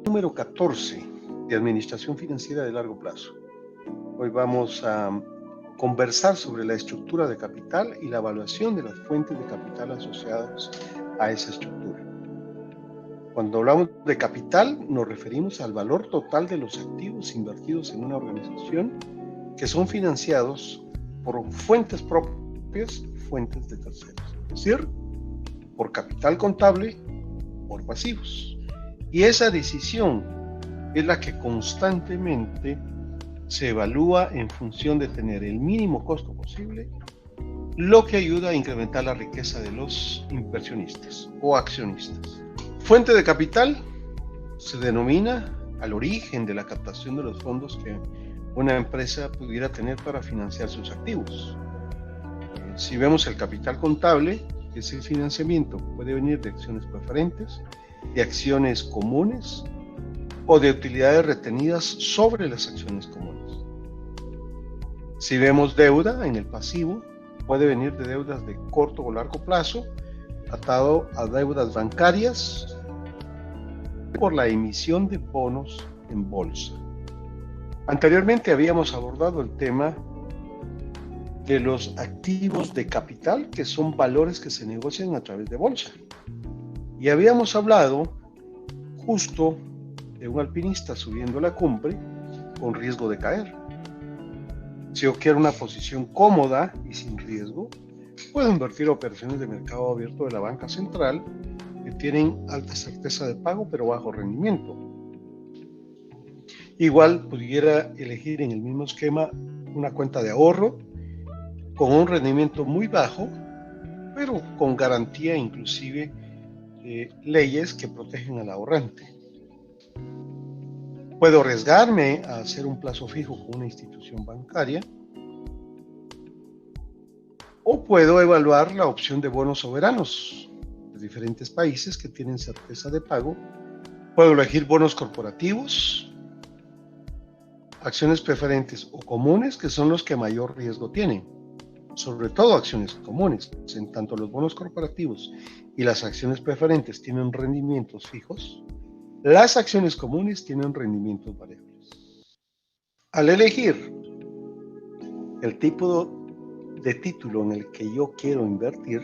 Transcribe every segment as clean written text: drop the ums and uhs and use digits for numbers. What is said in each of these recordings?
Número 14 de Administración Financiera de Largo Plazo. Hoy vamos a conversar sobre la estructura de capital y la evaluación de las fuentes de capital asociadas a esa estructura. Cuando hablamos de capital, nos referimos al valor total de los activos invertidos en una organización que son financiados por fuentes propias, fuentes de terceros, es decir, por capital contable, por pasivos. Y esa decisión es la que constantemente se evalúa en función de tener el mínimo costo posible, lo que ayuda a incrementar la riqueza de los inversionistas o accionistas. Fuente de capital se denomina al origen de la captación de los fondos que una empresa pudiera tener para financiar sus activos. Si vemos el capital contable, que es el financiamiento, puede venir de acciones preferentes, de acciones comunes o de utilidades retenidas sobre las acciones comunes. Si vemos deuda en el pasivo, puede venir de deudas de corto o largo plazo, atado a deudas bancarias por la emisión de bonos en bolsa. Anteriormente habíamos abordado el tema de los activos de capital, que son valores que se negocian a través de bolsa. Y habíamos hablado justo de un alpinista subiendo la cumbre con riesgo de caer. Si yo quiero una posición cómoda y sin riesgo, puedo invertir operaciones de mercado abierto de la banca central que tienen alta certeza de pago pero bajo rendimiento. Igual pudiera elegir en el mismo esquema una cuenta de ahorro con un rendimiento muy bajo, pero con garantía inclusive leyes que protegen al ahorrante. Puedo arriesgarme a hacer un plazo fijo con una institución bancaria, o puedo evaluar la opción de bonos soberanos de diferentes países que tienen certeza de pago. Puedo elegir bonos corporativos, acciones preferentes o comunes, que son los que mayor riesgo tienen. Sobre todo acciones comunes, en tanto los bonos corporativos y las acciones preferentes tienen rendimientos fijos, las acciones comunes tienen rendimientos variables. Al elegir el tipo de título en el que yo quiero invertir,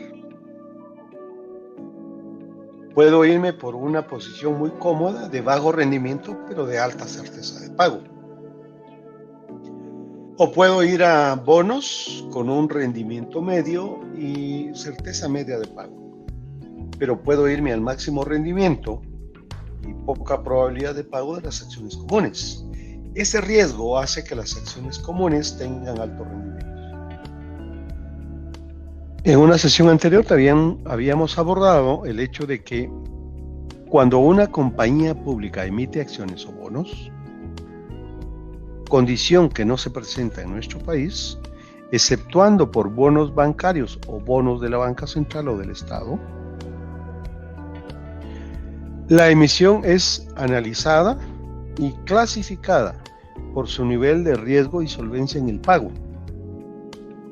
puedo irme por una posición muy cómoda, de bajo rendimiento, pero de alta certeza de pago. O puedo ir a bonos con un rendimiento medio y certeza media de pago. Pero puedo irme al máximo rendimiento y poca probabilidad de pago de las acciones comunes. Ese riesgo hace que las acciones comunes tengan alto rendimiento. En una sesión anterior también habíamos abordado el hecho de que cuando una compañía pública emite acciones o bonos, condición que no se presenta en nuestro país, exceptuando por bonos bancarios o bonos de la banca central o del Estado, la emisión es analizada y clasificada por su nivel de riesgo y solvencia en el pago.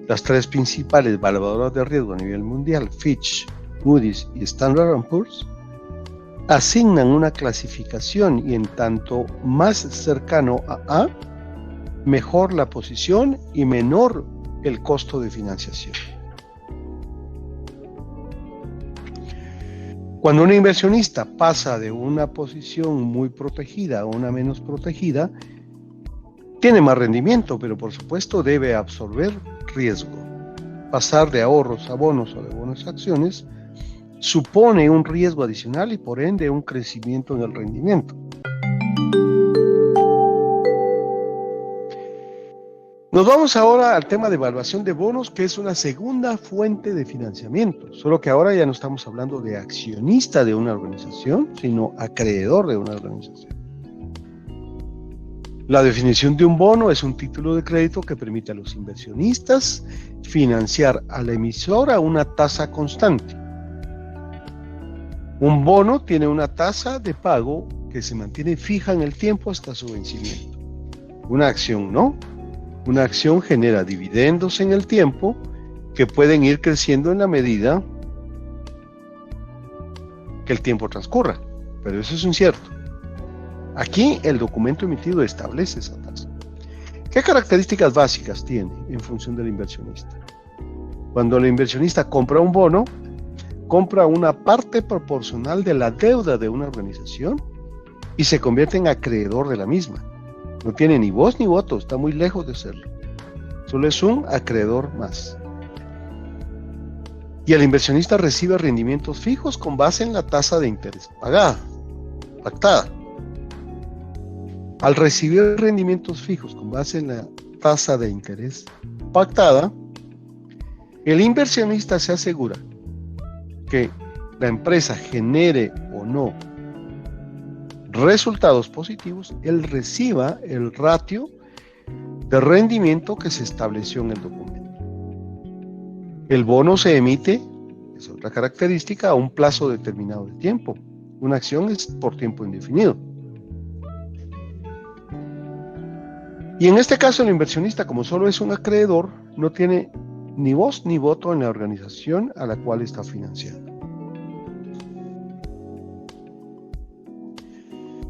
Las tres principales evaluadoras de riesgo a nivel mundial, Fitch, Moody's y Standard & Poor's, asignan una clasificación, y en tanto más cercano a A, mejor la posición y menor el costo de financiación. Cuando un inversionista pasa de una posición muy protegida a una menos protegida, tiene más rendimiento, pero por supuesto debe absorber riesgo. Pasar de ahorros a bonos o de bonos a acciones supone un riesgo adicional y por ende un crecimiento en el rendimiento. Nos vamos ahora al tema de evaluación de bonos, que es una segunda fuente de financiamiento, solo que ahora ya no estamos hablando de accionista de una organización, sino acreedor de una organización. La definición de un bono es un título de crédito que permite a los inversionistas financiar al emisor a una tasa constante. Un bono tiene una tasa de pago que se mantiene fija en el tiempo hasta su vencimiento. Una acción no. Una acción genera dividendos en el tiempo que pueden ir creciendo en la medida que el tiempo transcurra, pero eso es incierto. Aquí el documento emitido establece esa tasa. ¿Qué características básicas tiene en función del inversionista? Cuando el inversionista compra un bono, compra una parte proporcional de la deuda de una organización y se convierte en acreedor de la misma. No tiene ni voz ni voto, está muy lejos de serlo. Solo es un acreedor más. Y el inversionista recibe rendimientos fijos con base en la tasa de interés pactada. Al recibir rendimientos fijos con base en la tasa de interés pactada, el inversionista se asegura que la empresa genere o no resultados positivos, él reciba el ratio de rendimiento que se estableció en el documento. El bono se emite, es otra característica, a un plazo determinado de tiempo. Una acción es por tiempo indefinido. Y en este caso el inversionista, como solo es un acreedor, no tiene ni voz ni voto en la organización a la cual está financiando.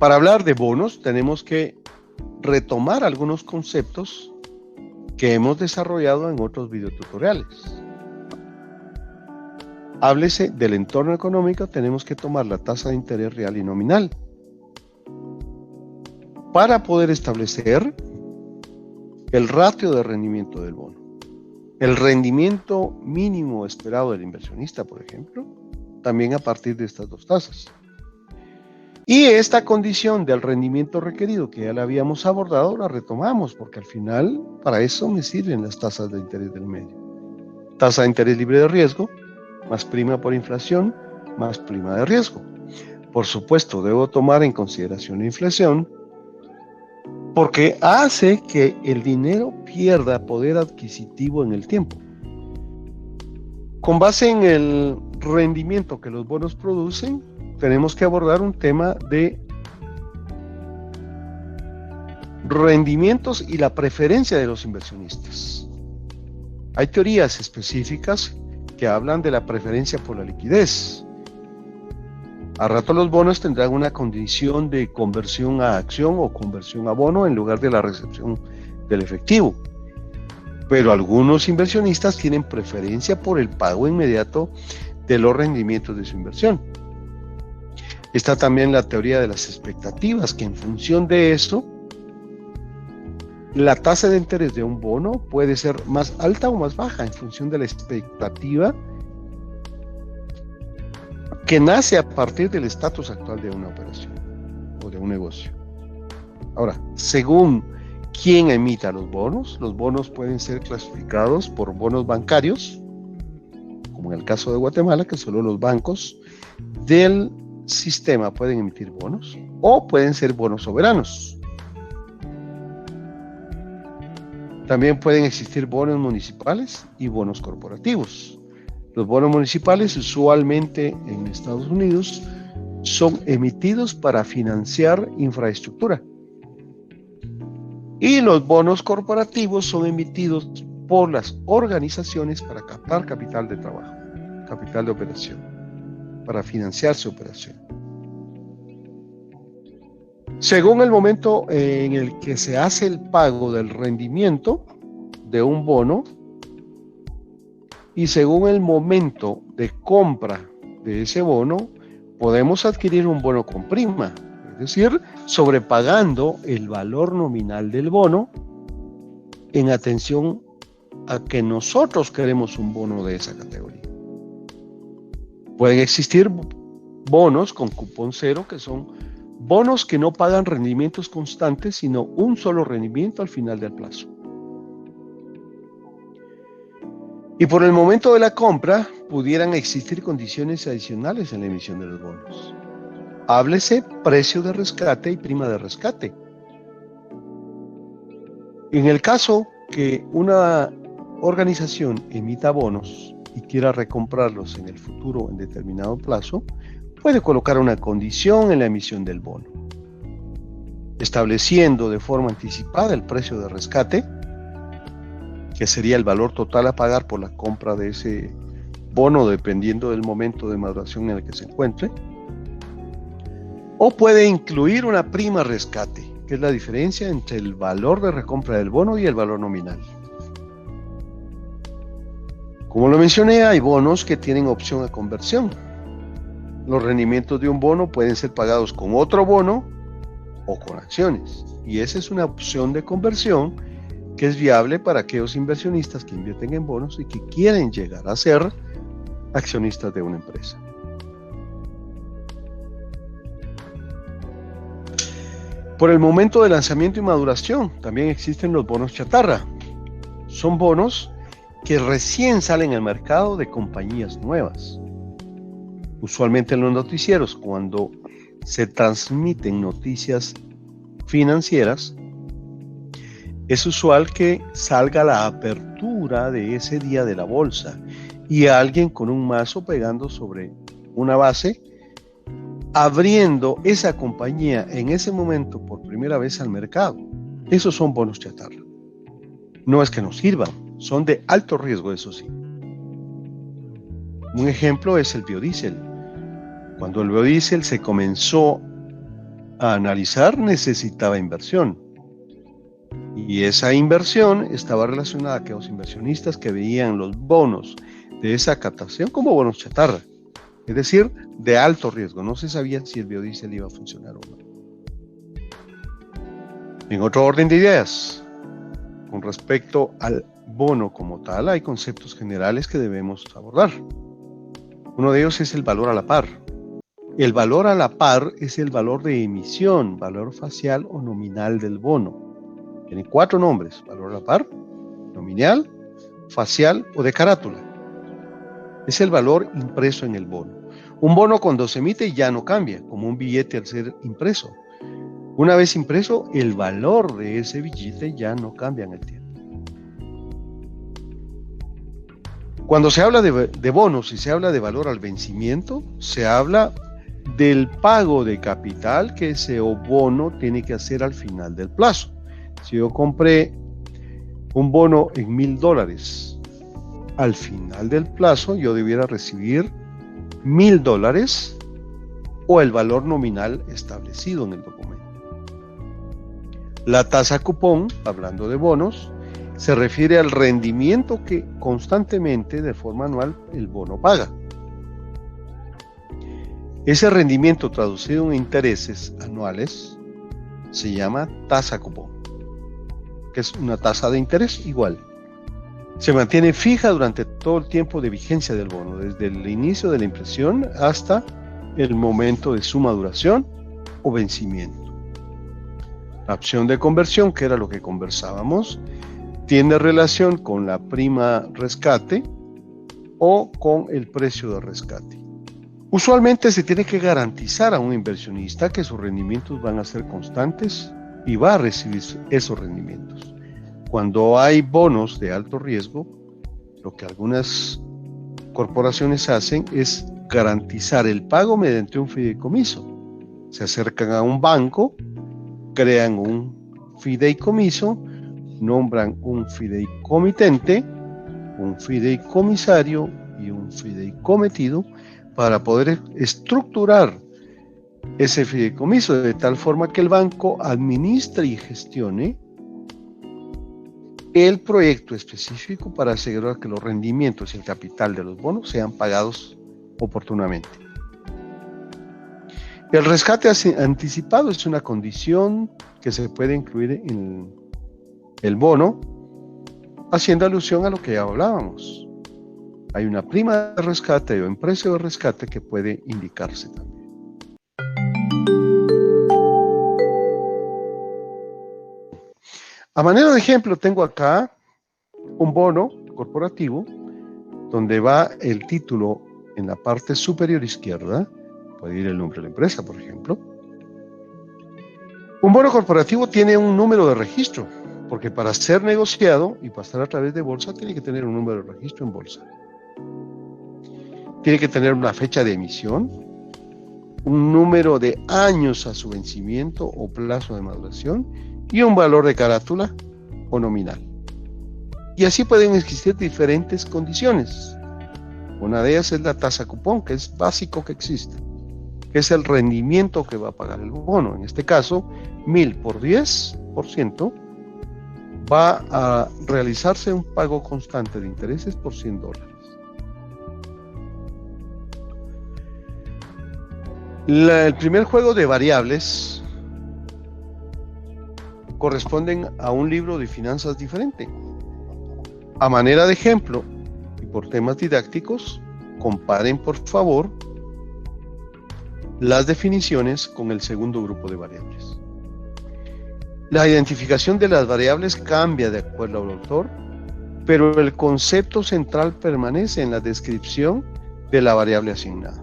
Para hablar de bonos tenemos que retomar algunos conceptos que hemos desarrollado en otros videotutoriales. Háblese del entorno económico, tenemos que tomar la tasa de interés real y nominal para poder establecer el ratio de rendimiento del bono. El rendimiento mínimo esperado del inversionista, por ejemplo, también a partir de estas dos tasas. Y esta condición del rendimiento requerido, que ya la habíamos abordado, la retomamos, porque al final para eso me sirven las tasas de interés del medio. Tasa de interés libre de riesgo, más prima por inflación, más prima de riesgo. Por supuesto, debo tomar en consideración la inflación, porque hace que el dinero pierda poder adquisitivo en el tiempo. Con base en el rendimiento que los bonos producen, tenemos que abordar un tema de rendimientos y la preferencia de los inversionistas. Hay teorías específicas que hablan de la preferencia por la liquidez. A rato los bonos tendrán una condición de conversión a acción o conversión a bono en lugar de la recepción del efectivo. Pero algunos inversionistas tienen preferencia por el pago inmediato de los rendimientos de su inversión. Está también la teoría de las expectativas, que en función de eso, la tasa de interés de un bono puede ser más alta o más baja en función de la expectativa que nace a partir del estatus actual de una operación o de un negocio. Ahora, según quién emita los bonos pueden ser clasificados por bonos bancarios, como en el caso de Guatemala, que solo los bancos del sistema pueden emitir bonos, o pueden ser bonos soberanos. También pueden existir bonos municipales y bonos corporativos. Los bonos municipales usualmente en Estados Unidos son emitidos para financiar infraestructura. Y los bonos corporativos son emitidos por las organizaciones para captar capital de trabajo, capital de operación, para financiar su operación. Según el momento en el que se hace el pago del rendimiento de un bono y según el momento de compra de ese bono, podemos adquirir un bono con prima, es decir, sobrepagando el valor nominal del bono en atención a que nosotros queremos un bono de esa categoría. Pueden existir bonos con cupón cero, que son bonos que no pagan rendimientos constantes, sino un solo rendimiento al final del plazo. Y por el momento de la compra, pudieran existir condiciones adicionales en la emisión de los bonos. Háblese precio de rescate y prima de rescate. En el caso que una organización emita bonos y quiera recomprarlos en el futuro en determinado plazo, puede colocar una condición en la emisión del bono, estableciendo de forma anticipada el precio de rescate, que sería el valor total a pagar por la compra de ese bono dependiendo del momento de maduración en el que se encuentre, O puede incluir una prima rescate, que es la diferencia entre el valor de recompra del bono y el valor nominal. Como lo mencioné, hay bonos que tienen opción a conversión. Los rendimientos de un bono pueden ser pagados con otro bono o con acciones. Y esa es una opción de conversión que es viable para aquellos inversionistas que invierten en bonos y que quieren llegar a ser accionistas de una empresa. Por el momento de lanzamiento y maduración, también existen los bonos chatarra. Son bonos que recién salen al mercado de compañías nuevas. Usualmente en los noticieros, cuando se transmiten noticias financieras, es usual que salga la apertura de ese día de la bolsa y alguien con un mazo pegando sobre una base, abriendo esa compañía en ese momento por primera vez al mercado. Esos son bonos chatarra. No es que no sirvan, son de alto riesgo, eso sí. Un ejemplo es el biodiesel. Cuando el biodiesel se comenzó a analizar, necesitaba inversión. Y esa inversión estaba relacionada a aquellos inversionistas que veían los bonos de esa captación como bonos chatarra. Es decir, de alto riesgo. No se sabía si el biodiesel iba a funcionar o no. En otro orden de ideas, con respecto al bono como tal, hay conceptos generales que debemos abordar. Uno de ellos es el valor a la par. El valor a la par es el valor de emisión, valor facial o nominal del bono. Tiene 4 nombres: valor a la par, nominal, facial o de carátula. Es el valor impreso en el bono. Un bono cuando se emite ya no cambia, como un billete al ser impreso. Una vez impreso, el valor de ese billete ya no cambia en el tiempo. Cuando se habla de bonos y se habla de valor al vencimiento, se habla del pago de capital que ese bono tiene que hacer al final del plazo. Si yo compré un bono en $1,000, al final del plazo yo debiera recibir $1,000 o el valor nominal establecido en el documento. La tasa cupón, hablando de bonos, se refiere al rendimiento que constantemente, de forma anual, el bono paga. Ese rendimiento traducido en intereses anuales se llama tasa cupón, que es una tasa de interés igual. Se mantiene fija durante todo el tiempo de vigencia del bono, desde el inicio de la impresión hasta el momento de su maduración o vencimiento. La opción de conversión, que era lo que conversábamos, tiene relación con la prima rescate o con el precio de rescate. Usualmente se tiene que garantizar a un inversionista que sus rendimientos van a ser constantes y va a recibir esos rendimientos. Cuando hay bonos de alto riesgo, lo que algunas corporaciones hacen es garantizar el pago mediante un fideicomiso. Se acercan a un banco, crean un fideicomiso, nombran un fideicomitente, un fideicomisario y un fideicometido para poder estructurar ese fideicomiso de tal forma que el banco administre y gestione el proyecto específico para asegurar que los rendimientos y el capital de los bonos sean pagados oportunamente. El rescate anticipado es una condición que se puede incluir en el bono, haciendo alusión a lo que ya hablábamos. Hay una prima de rescate o un precio de rescate que puede indicarse también. A manera de ejemplo, tengo acá un bono corporativo donde va el título en la parte superior izquierda. Puede ir el nombre de la empresa, por ejemplo. Un bono corporativo tiene un número de registro, porque para ser negociado y pasar a través de bolsa tiene que tener un número de registro en bolsa. Tiene que tener una fecha de emisión, un número de años a su vencimiento o plazo de maduración y un valor de carátula o nominal. Y así pueden existir diferentes condiciones. Una de ellas es la tasa cupón, que es básico que existe. que es el rendimiento que va a pagar el bono. En este caso, 1000 por 10%, va a realizarse un pago constante de intereses por $100. El primer juego de variables corresponden a un libro de finanzas diferente. A manera de ejemplo y por temas didácticos, comparen por favor las definiciones con el segundo grupo de variables. La identificación de las variables cambia de acuerdo al autor, pero el concepto central permanece en la descripción de la variable asignada.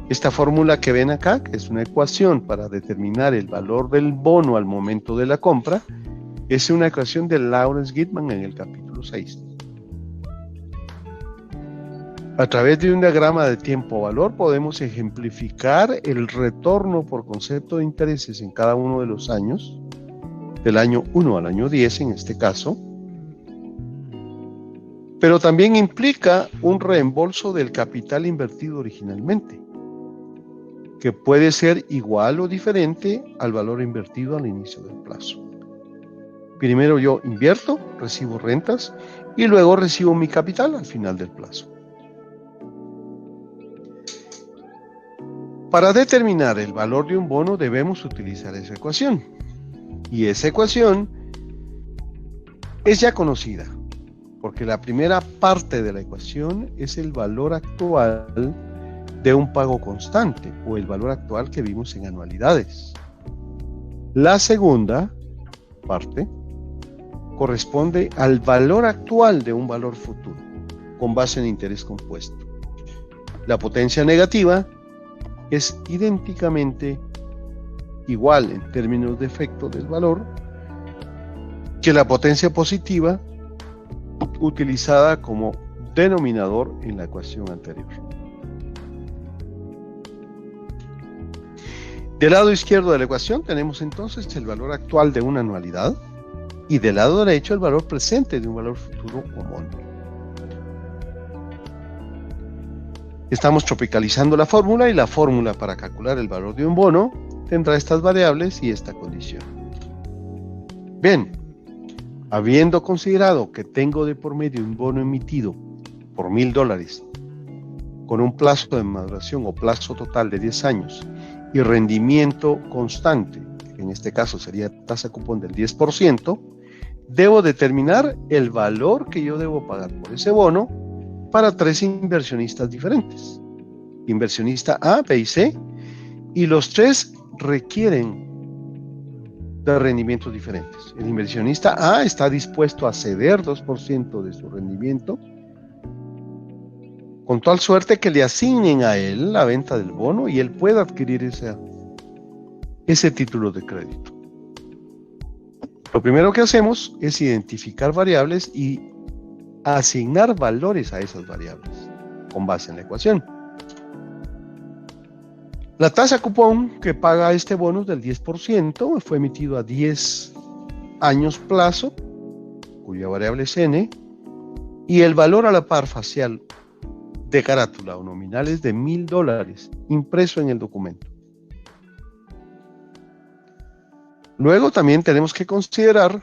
Esta fórmula que ven acá, que es una ecuación para determinar el valor del bono al momento de la compra, es una ecuación de Lawrence Gitman en el capítulo 6. A través de un diagrama de tiempo-valor podemos ejemplificar el retorno por concepto de intereses en cada uno de los años, del año 1 al año 10 en este caso, pero también implica un reembolso del capital invertido originalmente, que puede ser igual o diferente al valor invertido al inicio del plazo. Primero yo invierto, recibo rentas y luego recibo mi capital al final del plazo. Para determinar el valor de un bono debemos utilizar esa ecuación. Y esa ecuación es ya conocida, porque la primera parte de la ecuación es el valor actual de un pago constante o el valor actual que vimos en anualidades. La segunda parte corresponde al valor actual de un valor futuro con base en interés compuesto. La potencia negativa es idénticamente igual en términos de efecto del valor que la potencia positiva utilizada como denominador en la ecuación anterior. Del lado izquierdo de la ecuación tenemos entonces el valor actual de una anualidad y del lado derecho el valor presente de un valor futuro homónimo. Estamos tropicalizando la fórmula y la fórmula para calcular el valor de un bono tendrá estas variables y esta condición. Bien, habiendo considerado que tengo de por medio un bono emitido por $1000 con un plazo de maduración o plazo total de 10 años y rendimiento constante, que en este caso sería tasa cupón del 10%, debo determinar el valor que yo debo pagar por ese bono para 3 inversionistas diferentes. Inversionista A, B y C, y los 3 requieren de rendimientos diferentes. El inversionista A está dispuesto a ceder 2% de su rendimiento con tal suerte que le asignen a él la venta del bono y él pueda adquirir ese título de crédito. Lo primero que hacemos es identificar variables y asignar valores a esas variables con base en la ecuación. La tasa cupón que paga este bonus del 10% fue emitido a 10 años plazo, cuya variable es N, y el valor a la par facial de carátula o nominal es de $1000 impreso en el documento. Luego también tenemos que considerar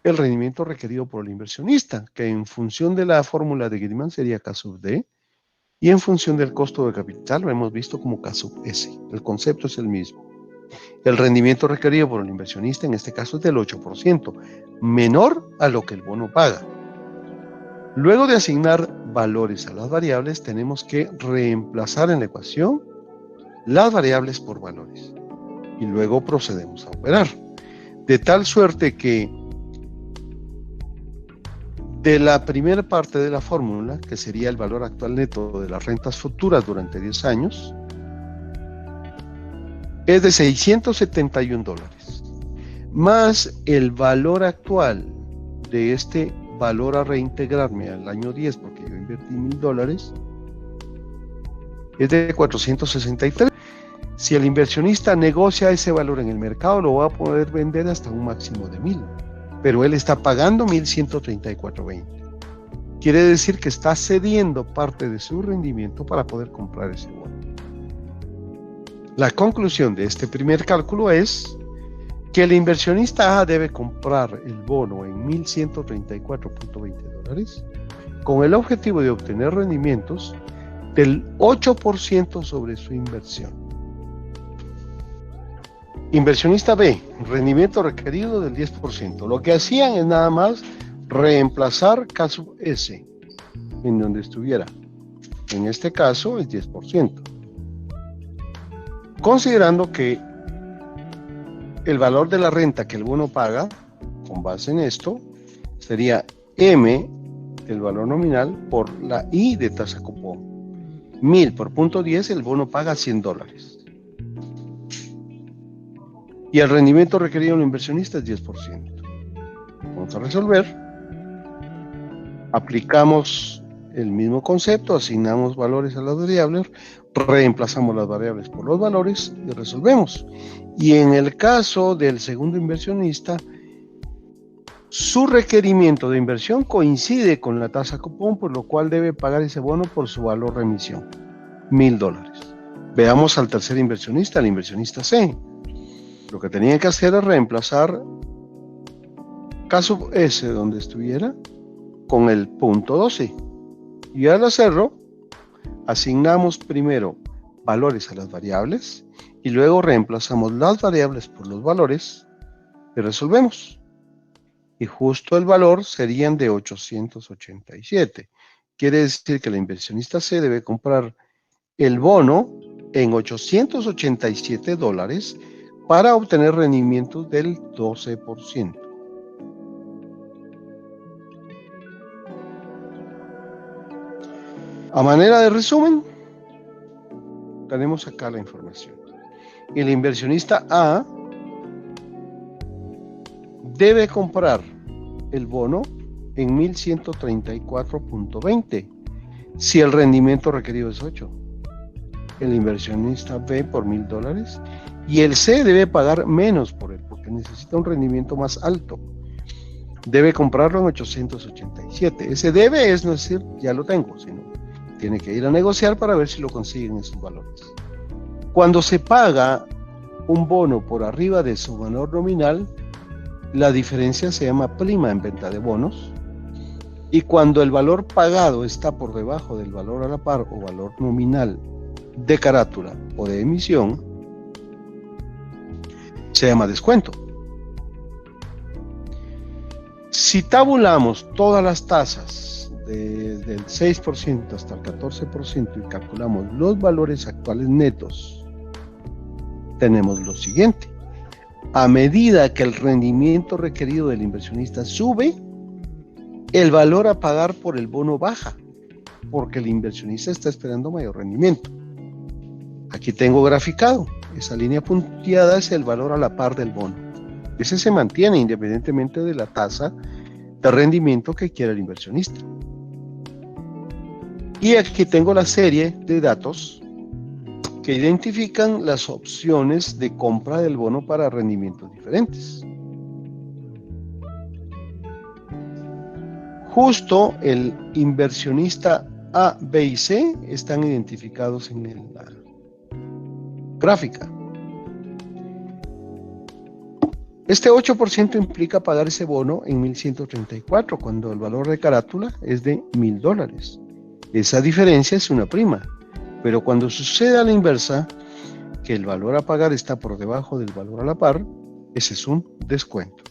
el rendimiento requerido por el inversionista, que en función de la fórmula de Gitman sería K sub D, y en función del costo de capital lo hemos visto como K sub S. El concepto es el mismo. El rendimiento requerido por el inversionista en este caso es del 8%, menor a lo que el bono paga. Luego de asignar valores a las variables, tenemos que reemplazar en la ecuación las variables por valores. Y luego procedemos a operar. De tal suerte que de la primera parte de la fórmula, que sería el valor actual neto de las rentas futuras durante 10 años, es de $671, más el valor actual de este valor a reintegrarme al año 10, porque yo invertí $1000, es de 463. Si el inversionista negocia ese valor en el mercado, lo va a poder vender hasta un máximo de 1000, pero él está pagando 1134.20. Quiere decir que está cediendo parte de su rendimiento para poder comprar ese bono. La conclusión de este primer cálculo es que el inversionista A debe comprar el bono en $1.134.20 con el objetivo de obtener rendimientos del 8% sobre su inversión. Inversionista B, rendimiento requerido del 10%. Lo que hacían es nada más reemplazar caso S en donde estuviera. En este caso es 10%. Considerando que el valor de la renta que el bono paga, con base en esto, sería M, el valor nominal, por la I de tasa cupón. 1000 por punto 10, el bono paga $100. Y el rendimiento requerido del inversionista es 10%. Vamos a resolver. Aplicamos el mismo concepto, asignamos valores a las variables, reemplazamos las variables por los valores y resolvemos. Y en el caso del segundo inversionista, su requerimiento de inversión coincide con la tasa cupón, por lo cual debe pagar ese bono por su valor de emisión, $1000. Veamos al tercer inversionista, el inversionista C. Lo que tenía que hacer es reemplazar caso S donde estuviera con el punto 12. Y al hacerlo, asignamos primero valores a las variables y luego reemplazamos las variables por los valores y resolvemos. Y justo el valor serían de 887. Quiere decir que el inversionista C debe comprar el bono en $887 para obtener rendimientos del 12%. A manera de resumen, tenemos acá la información. El inversionista A debe comprar el bono en 1134.20 si el rendimiento requerido es 8. El inversionista B por $1000 y el C debe pagar menos por él porque necesita un rendimiento más alto. Debe comprarlo en 887. Ese debe es no decir ya lo tengo, sino tiene que ir a negociar para ver si lo consiguen esos valores. Cuando se paga un bono por arriba de su valor nominal, la diferencia se llama prima en venta de bonos, y cuando el valor pagado está por debajo del valor a la par o valor nominal de carátula o de emisión, se llama descuento. Si tabulamos todas las tasas desde el 6% hasta el 14% y calculamos los valores actuales netos, tenemos lo siguiente. A medida que el rendimiento requerido del inversionista sube, el valor a pagar por el bono baja, porque el inversionista está esperando mayor rendimiento. Aquí tengo graficado. Esa línea punteada es el valor a la par del bono. Ese se mantiene independientemente de la tasa de rendimiento que quiera el inversionista. Y aquí tengo la serie de datos que identifican las opciones de compra del bono para rendimientos diferentes. Justo el inversionista A, B y C están identificados en la gráfica. Este 8% implica pagar ese bono en 1134 cuando el valor de carátula es de $1000. Esa diferencia es una prima, pero cuando sucede a la inversa, que el valor a pagar está por debajo del valor a la par, ese es un descuento.